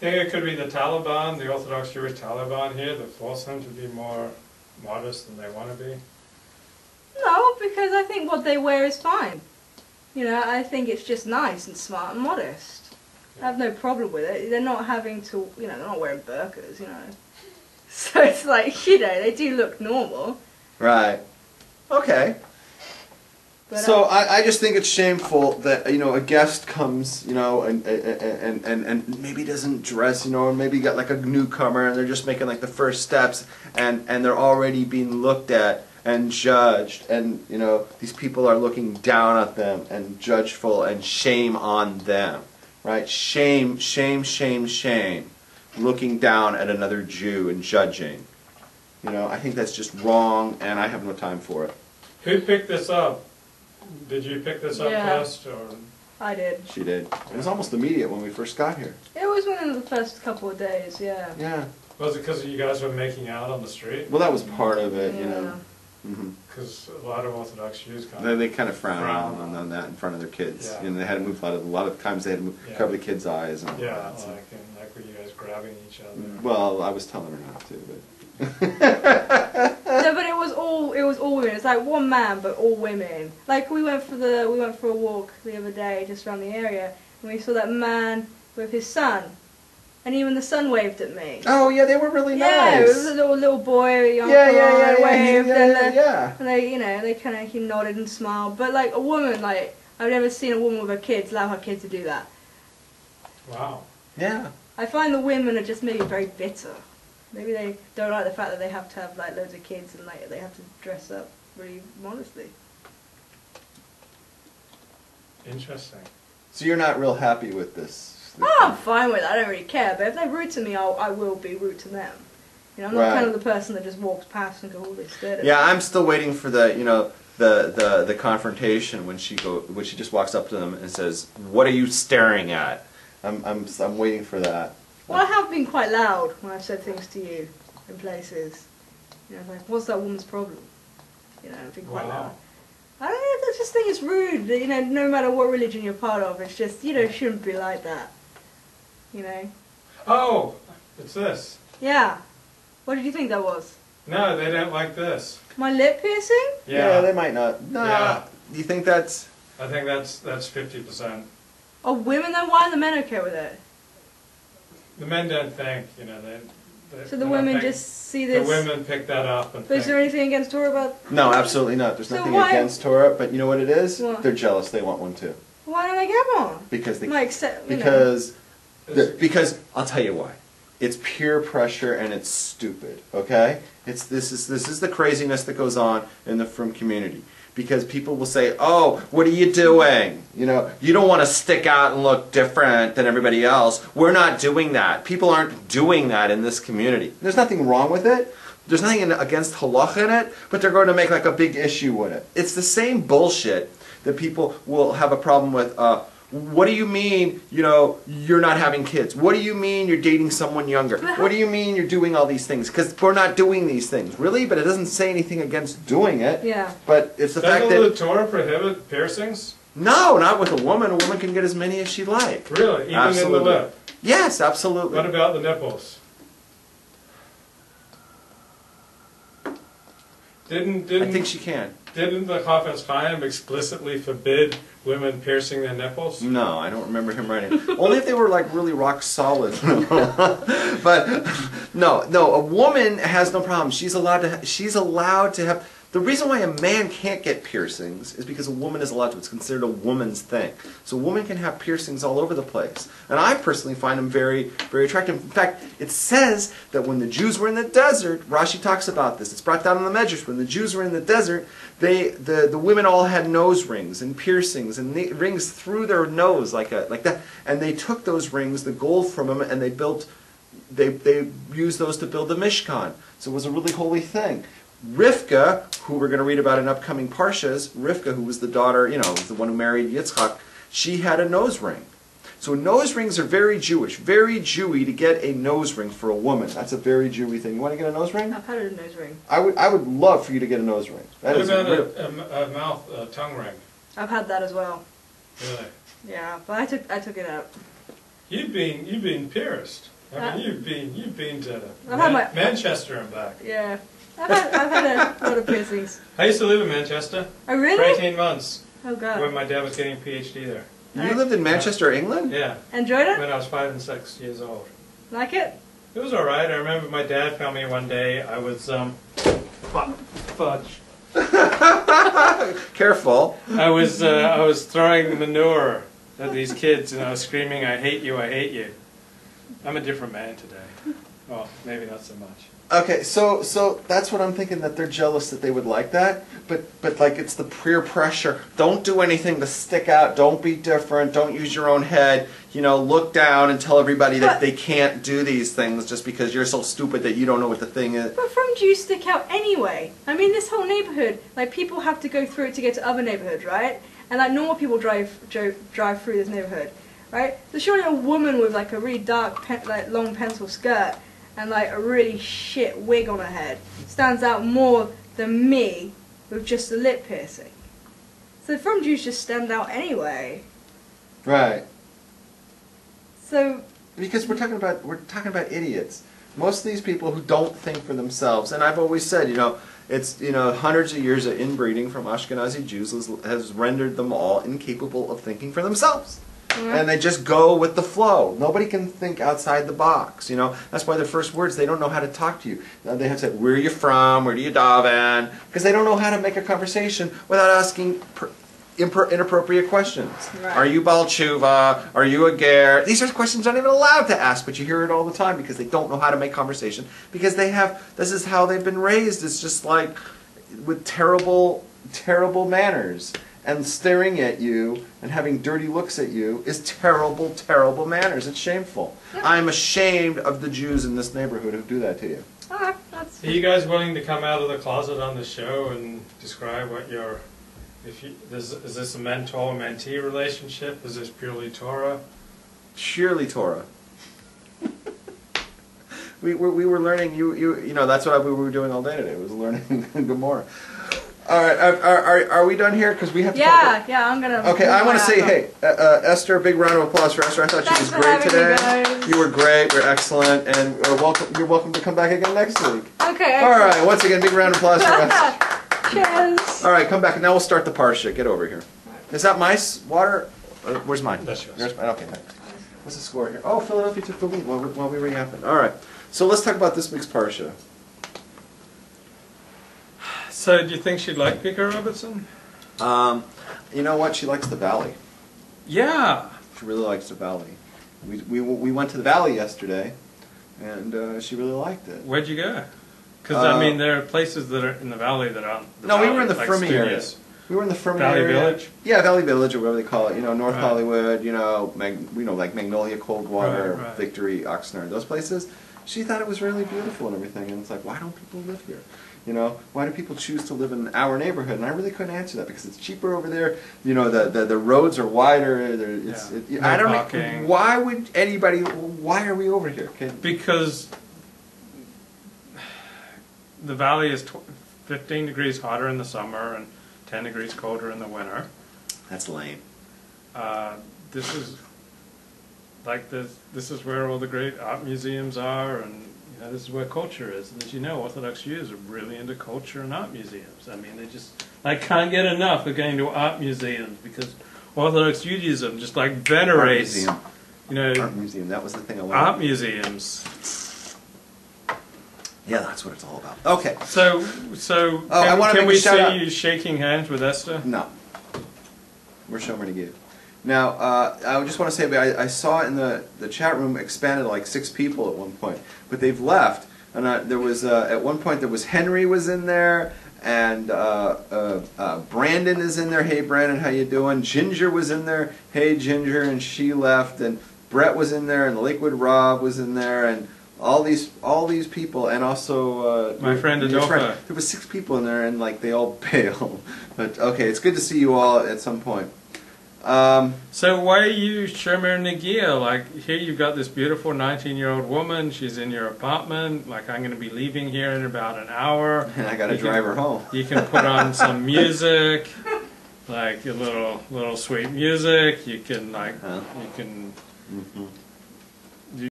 think it could be the Taliban, the Orthodox Jewish Taliban here, that force them to be more modest than they want to be? No, because I think what they wear is fine. You know, I think it's just nice and smart and modest. I have no problem with it. They're not having to, you know, they're not wearing burqas, you know. So it's like, you know, they do look normal. Right. Okay. But so I just think it's shameful that, you know, a guest comes, you know, and maybe doesn't dress, you know, or maybe got like a newcomer and they're just making like the first steps and they're already being looked at and judged, and, you know, these people are looking down at them and judgeful, and shame on them, right? Shame, shame, shame, shame. Looking down at another Jew and judging. You know, I think that's just wrong, and I have no time for it. Who picked this up? Did you pick this up first, or? I did. She did. It was almost immediate when we first got here. It was within the first couple of days, yeah. Yeah. Was it because you guys were making out on the street? Well, that was part of it, you know. Because a lot of Orthodox Jews kind of... They kind of frown on that in front of their kids. Yeah. You know, they had to move a lot of times they had to move, cover the kids' eyes and all yeah, that. So. like were you guys grabbing each other? Well, I was telling her not to, but... No, but it was all women. It's like one man, but all women. Like we went for a walk the other day just around the area, and we saw that man with his son, and even the son waved at me. Oh yeah, they were really nice. Yeah, it was a little boy, a young boy, waved, and they, you know, he nodded and smiled. But like a woman, like I've never seen a woman with her kids allow her kid to do that. Wow. Yeah. I find the women are just maybe very bitter. Maybe they don't like the fact that they have to have like loads of kids and like they have to dress up really modestly. Interesting. So you're not real happy with this? Oh, I'm fine with it. I don't really care. But if they're rude to me, I will be rude to them. You know, I'm not kind of the person that just walks past and goes, "Oh, they stared at me." Yeah, I'm still waiting for the, you know, the confrontation when she just walks up to them and says, "What are you staring at?" I'm waiting for that. Well, I have been quite loud when I've said things to you in places. You know, like, what's that woman's problem? You know, I've been quite loud. I don't know, I just think it's rude that, you know, no matter what religion you're part of, it's just, you know, it shouldn't be like that. You know? Oh, it's this. Yeah. What did you think that was? No, they don't like this. My lip piercing? Yeah, they might not. Nah. Yeah. Do you think that's... I think that's 50%. Oh, women then? Why are the men okay with it? The men don't think, you know, so the women just see this... The women pick that up and But is there anything against Torah about... No, absolutely not. There's nothing against Torah, but you know what it is? What? They're jealous. They want one too. Why don't they get one? Because they... Because I'll tell you why. It's peer pressure and it's stupid, okay? This is the craziness that goes on in the frum community. Because people will say, "Oh, what are you doing? You know, you don't want to stick out and look different than everybody else." We're not doing that. People aren't doing that in this community. There's nothing wrong with it. There's nothing against halacha in it, but they're going to make like a big issue with it. It's the same bullshit that people will have a problem with. What do you mean, you know, you're not having kids? What do you mean you're dating someone younger? What do you mean you're doing all these things? Because we're not doing these things. Really? But it doesn't say anything against doing it. Yeah. But it's the fact that... Doesn't the Torah prohibit piercings? No, not with a woman. A woman can get as many as she like. Really? Even in the lip? Yes, absolutely. What about the nipples? I think she can. Didn't the Chafetz Chaim explicitly forbid women piercing their nipples? No, I don't remember him writing. Only if they were like really rock solid. But no, a woman has no problem. She's allowed to have. The reason why a man can't get piercings is because a woman is allowed to. It's considered a woman's thing. So a woman can have piercings all over the place. And I personally find them very, very attractive. In fact, it says that when the Jews were in the desert, Rashi talks about this. It's brought down in the Medrash. When the Jews were in the desert, the women all had nose rings and piercings and rings through their nose like that. And they took those rings, the gold from them, and they used those to build the Mishkan. So it was a really holy thing. Rivka, who we're going to read about in upcoming Parshas, Rivka, who was the daughter, you know, the one who married Yitzchak, she had a nose ring. So nose rings are very Jewish, very Jewy to get a nose ring for a woman. That's a very Jewy thing. You want to get a nose ring? I've had a nose ring. I would love for you to get a nose ring. What about a tongue ring? I've had that as well. Really? Yeah, but I took it out. You've been pierced. I mean, you've been to I've had my- Manchester and back. Yeah. I've had a lot of piercings. I used to live in Manchester Oh, for really? 18 months Oh, God. when my dad was getting a PhD there. You lived in Manchester, England? Yeah, Enjoyed it? when I was 5 and 6 years old. Like it? It was all right. I remember my dad found me one day. I was fudge. Careful. I was throwing manure at these kids, and I was screaming, "I hate you! I hate you!" I'm a different man today. Well, maybe not so much. Okay, so that's what I'm thinking, that they're jealous that they would like that, but like it's the peer pressure. Don't do anything to stick out. Don't be different. Don't use your own head. You know, look down and tell everybody that they can't do these things just because you're so stupid that you don't know what the thing is. But from do you stick out anyway? I mean, this whole neighborhood, like people have to go through it to get to other neighborhoods, right? And like normal people drive through this neighborhood, right? So surely a woman with like a really dark, long pencil skirt and like a really shit wig on her head stands out more than me with just a lip piercing. So from Jews just stand out anyway. Right. So Because we're talking about idiots. Most of these people who don't think for themselves, and I've always said, it's hundreds of years of inbreeding from Ashkenazi Jews has rendered them all incapable of thinking for themselves. And they just go with the flow. Nobody can think outside the box. That's why their first words, they don't know how to talk to you. They have to say, "Where are you from? Where do you daven?" Because they don't know how to make a conversation without asking inappropriate questions. Right. Are you Baal Tshuva? Are you a ger? These are questions they're not even allowed to ask, but you hear it all the time because they don't know how to make conversation. Because this is how they've been raised. It's just like with terrible, terrible manners. And staring at you and having dirty looks at you is terrible, terrible manners. It's shameful. Yeah. I'm ashamed of the Jews in this neighborhood who do that to you. that's... Are you guys willing to come out of the closet on the show and describe what is this a mentor-mentee relationship? Is this purely Torah? Surely Torah. we were learning. That's what we were doing all day today. Was learning Gemara. All right, are we done here? Because we have to. Yeah, I'm gonna. Okay, I want to say, hey, Esther, big round of applause for Esther. I thought she was great today. You were great. You're excellent, and you're welcome to come back again next week. Okay. All right. Once again, big round of applause for Esther. Cheers. All right, come back. Now we'll start the Parashat. Get over here. Is that my water? Where's mine? That's yours. There's mine. Okay, thanks. What's the score here? Oh, Philadelphia took the lead while we re-happened. All right. So let's talk about this week's Parashat. So, do you think she'd like Pika Robertson? You know what? She likes the valley. Yeah. She really likes the valley. We went to the valley yesterday, and she really liked it. Where'd you go? Because there are places that are in the valley that aren't. We were in the like Fermi area. studios. We were in the Fermi Valley area. Village? Yeah, Valley Village, or whatever they call it. North Right. Hollywood. Like Magnolia, Coldwater, Right. Victory, Oxnard. Those places. She thought it was really beautiful and everything, and it's like, why don't people live here? Why do people choose to live in our neighborhood? And I really couldn't answer that because it's cheaper over there. The roads are wider. I don't know. Why would anybody? Why are we over here? Because the valley is 15 degrees hotter in the summer and 10 degrees colder in the winter. That's lame. This is like this is where all the great art museums are, and this is where culture is. And as you know, Orthodox Jews are really into culture and art museums. I mean, I can't get enough of going to art museums because Orthodox Judaism just like venerates. Art museum. That was the thing I wanted. Art museums. Yeah, that's what it's all about. Okay. So can we see you shaking hands with Esther? No. We're Shomer Negev. Now, I just want to say, I saw in the chat room expanded like 6 people at one point, but they've left. And there was at one point there was Henry was in there, and Brandon is in there. Hey, Brandon, how you doing? Ginger was in there. Hey, Ginger, and she left. And Brett was in there, and Lakewood Rob was in there, and all these people, and also my friend Adolpha. There was 6 people in there, and like they all bailed. But okay, it's good to see you all at some point. So why are you Shomer Negev? Like here you've got this beautiful 19-year-old woman. She's in your apartment. Like I'm going to be leaving here in about an hour. And I got to drive her home. You can put on some music, like a little sweet music. You can